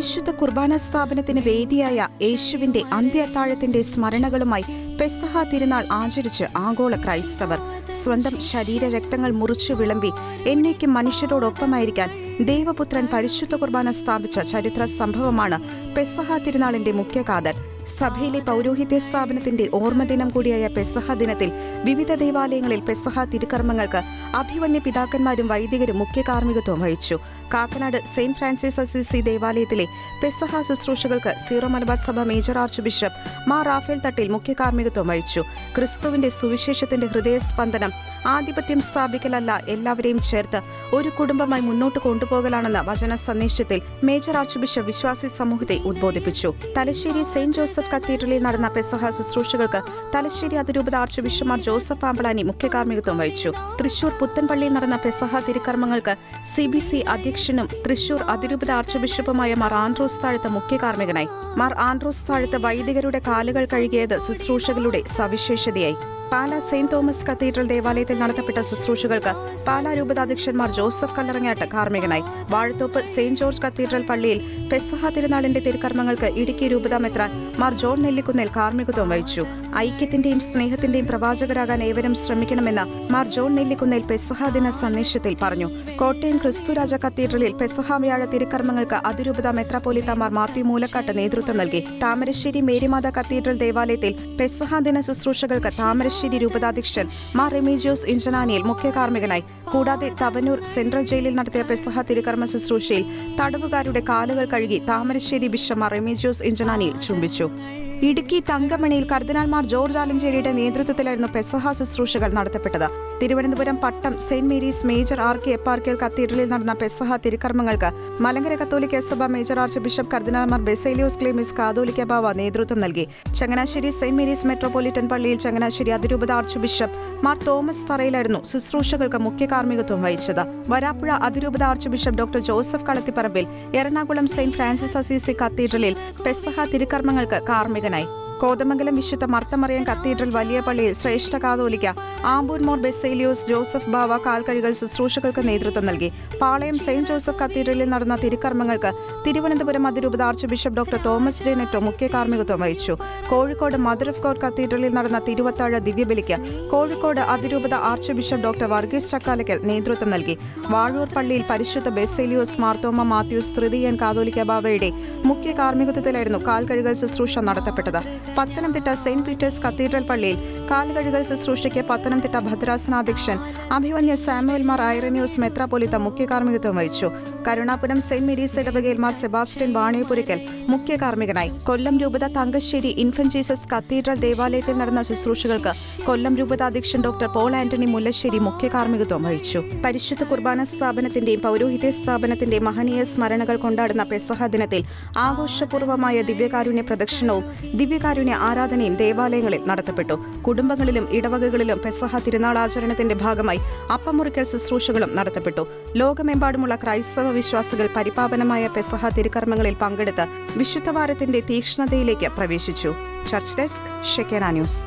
പരിശുദ്ധ കുർബാന സ്ഥാപനത്തിന് വേദിയായ യേശുവിന്റെ അന്ത്യത്താഴത്തിന്റെ സ്മരണകളുമായി പെസഹ തിരുനാൾ ആചരിച്ച് ആഗോള ക്രൈസ്തവർ. സ്വന്തം ശരീരരക്തങ്ങൾ മുറിച്ചു വിളമ്പി എന്നേക്കും മനുഷ്യരോടൊപ്പമായിരിക്കാൻ ദൈവപുത്രൻ പരിശുദ്ധ കുർബാന സ്ഥാപിച്ച ചരിത്ര സംഭവമാണ് പെസഹ തിരുനാളിന്റെ മുഖ്യ കാതൽ. സഭയിലെ പൗരോഹിത്യ സ്ഥാപനത്തിന്റെ ഓർമ്മദിനം കൂടിയായ പെസഹ ദിനത്തിൽ വിവിധ ദേവാലയങ്ങളിൽ പെസഹ തിരുക്കർമ്മങ്ങൾക്ക് അഭിവന്യ പിതാക്കന്മാരും വൈദികരും മുഖ്യ കാർമ്മികത്വം വഹിച്ചു. കാക്കനാട് സെയിന്റ് ഫ്രാൻസിസ് അസീസി ദേവാലയത്തിലെ പെസഹ ശുശ്രൂഷകൾക്ക് സീറോ മലബാർ സഭ major archbishop Mar Raphael Thattil മുഖ്യ കാർമ്മികത്വം വഹിച്ചു. ക്രിസ്തുവിന്റെ സുവിശേഷത്തിന്റെ ഹൃദയസ്പന്ദനം ആധിപത്യം സ്ഥാപിക്കലല്ല, എല്ലാവരെയും ചേർത്ത് ഒരു കുടുംബമായി മുന്നോട്ട് കൊണ്ടുപോകലാണെന്ന വചന സന്ദേശത്തിൽ മേജർ ആർച്ച് ബിഷപ്പ് വിശ്വാസി സമൂഹത്തെ ഉദ്ബോധിപ്പിച്ചു. തലശ്ശേരി സെയിന്റ് ജോസഫ് കത്തീഡ്രലിൽ നടന്ന പെസഹ ശുശ്രൂഷകൾക്ക് തലശ്ശേരി അതിരൂപത archbishop Mar Joseph Pamplany മുഖ്യ കാർമ്മികത്വം വഹിച്ചു. തൃശൂർ പുത്തൻപള്ളിയിൽ നടന്ന പെസഹ തിരുക്കർമ്മങ്ങൾക്ക് CBC അധ്യക്ഷനും തൃശൂർ അതിരൂപത ആർച്ച് ബിഷപ്പുമായ മാർ ആൻഡ്രൂസ് താഴത്ത് മുഖ്യ കാർമ്മികനായി. മാർ ആൻഡ്രൂസ് താഴത്ത് വൈദികരുടെ കാലുകൾ കഴുകിയത് ശുശ്രൂഷകളുടെ സവിശേഷതയായി. പാലാ സെയിന്റ് തോമസ് കത്തീഡ്രൽ ദേവാലയത്തിൽ നടത്തപ്പെട്ട ശുശ്രൂഷകൾക്ക് പാലാ രൂപതാധ്യക്ഷൻ മാർ ജോസഫ് കല്ലറങ്ങാട്ട് കാർമ്മികനായി. വാഴത്തോപ്പ് സെയിന്റ് ജോർജ് കത്തീഡ്രൽ പള്ളിയിൽ പെസഹ തിരുനാളിന്റെ തിരുക്കർമ്മങ്ങൾക്ക് ഇടുക്കി രൂപതാ മെത്രാൻ മാർ ജോൺ നെല്ലിക്കുന്നേൽ കാർമ്മികത്വം വഹിച്ചു. ഐക്യത്തിന്റെയും സ്നേഹത്തിന്റെയും പ്രവാചകരാകാൻ ഏവരും ശ്രമിക്കണമെന്ന് മാർ ജോൺ നെല്ലിക്കുന്നേൽ പെസഹ ദിന സന്ദേശത്തിൽ പറഞ്ഞു. കോട്ടയം ക്രിസ്തുരാജ കത്തീഡ്രലിൽ പെസഹ വ്യാഴ തിരുക്കർമ്മങ്ങൾക്ക് അതിരൂപതാ മെത്രാപ്പോലീത്ത മാർ മാത്യു മൂലക്കാട്ട് നേതൃത്വം നൽകി. താമരശ്ശേരി മേരിമാത കത്തീഡ്രൽ ദേവാലയത്തിൽ പെസഹ ദിന ശുശ്രൂഷകൾക്ക് താമരശ്ശേരി രൂപതാധ്യക്ഷൻ മാർ റെമീജിയോസ് ഇഞ്ചനാനിയിൽ മുഖ്യ കാർമ്മികനായി. കൂടാതെ തവനൂർ സെൻട്രൽ ജയിലിൽ നടത്തിയ പെസഹ തിരുക്കർമ്മ ശുശ്രൂഷയിൽ തടവുകാരുടെ കാലുകൾ കഴുകി താമരശ്ശേരി ബിഷപ്പ് മാർ റെമീജിയോസ് ഇഞ്ചനാനിയിൽ ചുംബിച്ചു. ഇടുക്കി തങ്കമണിയിൽ കർദിനാൾമാർ ജോർജ് ആലഞ്ചേരിയുടെ നേതൃത്വത്തിലായിരുന്നു പെസഹ ശുശ്രൂഷകൾ നടത്തപ്പെട്ടത്. Thiruvananthapuram Pattom saint Mary's major archeparchial കത്തീഡ്രലിൽ നടന്ന പെസഹ തിരുക്കർമ്മങ്ങൾക്ക് മലങ്കര കത്തോലിക്ക സഭ മേജർ ആർച്ച് ബിഷപ്പ് കർദിനാൾമാർ ബെസേലിയോസ് ക്ലീമിസ് കാതോലിക്ക ബാവ നേതൃത്വം നൽകി. ചങ്ങനാശ്ശേരി സെന്റ് മേരീസ് മെട്രോപൊളിറ്റൻ പള്ളിയിൽ ചങ്ങനാശ്ശേരി അതിരൂപത ആർച്ച് ബിഷപ്പ് മാർ തോമസ് തറയിലായിരുന്നു ശുശ്രൂഷകൾക്ക് മുഖ്യ കാർമ്മികത്വം വഹിച്ചത്. വരാപ്പുഴ അതിരൂപത archbishop doctor Joseph Kalathiparambil Ernakulam saint Francis Assisi കത്തീഡ്രലിൽ പെസഹ തിരുക്കർമ്മങ്ങൾക്ക് കാർമ്മികനായി. കോതമംഗലം വിശുദ്ധ മർത്തമറിയം കത്തീഡ്രൽ വലിയ പള്ളിയിൽ ശ്രേഷ്ഠ കാതോലിക്ക ആമ്പൂർ മോർ ബെസേലിയോസ് ജോസഫ് ബാവ കാൽക്കഴുകൽ ശുശ്രൂഷകൾക്ക് നേതൃത്വം നൽകി. പാളയം സെയിന്റ് ജോസഫ് കത്തീഡ്രലിൽ നടന്ന തിരുക്കർമ്മങ്ങൾക്ക് തിരുവനന്തപുരം അതിരൂപത archbishop doctor Thomas J Netto മുഖ്യ കാർമ്മികത്വം വഹിച്ചു. കോഴിക്കോട് മദർ ഓഫ് ഗോഡ് കത്തീഡ്രലിൽ നടന്ന തിരുവത്താഴ ദിവ്യബലിക്ക് കോഴിക്കോട് അതിരൂപത archbishop doctor Varghese Chakkalakkal നേതൃത്വം നൽകി. വാഴൂർ പള്ളിയിൽ പരിശുദ്ധ ബെസേലിയോസ് മാർത്തോമ മാത്യൂസ് തൃതീയൻ കാതോലിക്ക ബാവയുടെ മുഖ്യ കാർമ്മികത്വത്തിലായിരുന്നു കാൽക്കഴുകൽ ശുശ്രൂഷ നടത്തപ്പെട്ടത്. പത്തനംതിട്ട സെന്റ് പീറ്റേഴ്സ് കത്തീഡ്രൽ പള്ളിയിൽ കാൽകഴുകൽ ശുശ്രൂഷയ്ക്ക് പത്തനംതിട്ട ഭദ്രാസനാധ്യക്ഷൻ അഭിവന്യ സാമുവൽ മാർ ഐറനിയോസ് മെത്രാപ്പൊലീത്ത മുഖ്യ കാർമ്മികത്വം വഹിച്ചു. കരുണാപുരം സെന്റ് മേരീസ് ഇടവകയിൽ മാർ സെബാസ്റ്റ്യൻ വാണിയപുരയ്ക്കൽ മുഖ്യ കാർമ്മികനായി. കൊല്ലം രൂപത തങ്കശ്ശേരി ഇൻഫന്റ് ജീസസ് കത്തീഡ്രൽ ദേവാലയത്തിൽ നടന്ന ശുശ്രൂഷകൾക്ക് കൊല്ലം രൂപതാധ്യക്ഷൻ ഡോക്ടർ പോൾ ആന്റണി മുല്ലശ്ശേരി മുഖ്യ കാർമ്മികത്വം വഹിച്ചു. പരിശുദ്ധ കുർബാന സ്ഥാപനത്തിന്റെയും പൗരോഹിത്യ സ്ഥാപനത്തിന്റെയും മഹനീയ സ്മരണകൾ കൊണ്ടാടുന്ന പെസഹ ദിനത്തിൽ ആഘോഷപൂർവമായ ദിവ്യകാരുണ്യ പ്രദക്ഷിണവും ദിവ്യകാരുണ്യ ആരാധനയും ദേവാലയങ്ങളിൽ നടത്തപ്പെട്ടു. കുടുംബങ്ങളിലും ഇടവകകളിലും പെസഹ തിരുനാളാചരണത്തിന്റെ ഭാഗമായി അപ്പമുറിക്കൽ ശുശ്രൂഷകളും നടത്തപ്പെട്ടു. ലോകമെമ്പാടുമുള്ള ക്രൈസ്തവ വിശ്വാസികൾ പരിപാവനമായ പെസഹ തിരുക്കർമ്മങ്ങളിൽ പങ്കെടുത്ത് വിശുദ്ധവാരത്തിന്റെ തീക്ഷ്ണതയിലേക്ക് പ്രവേശിച്ചു. Church desk, Shekinah news.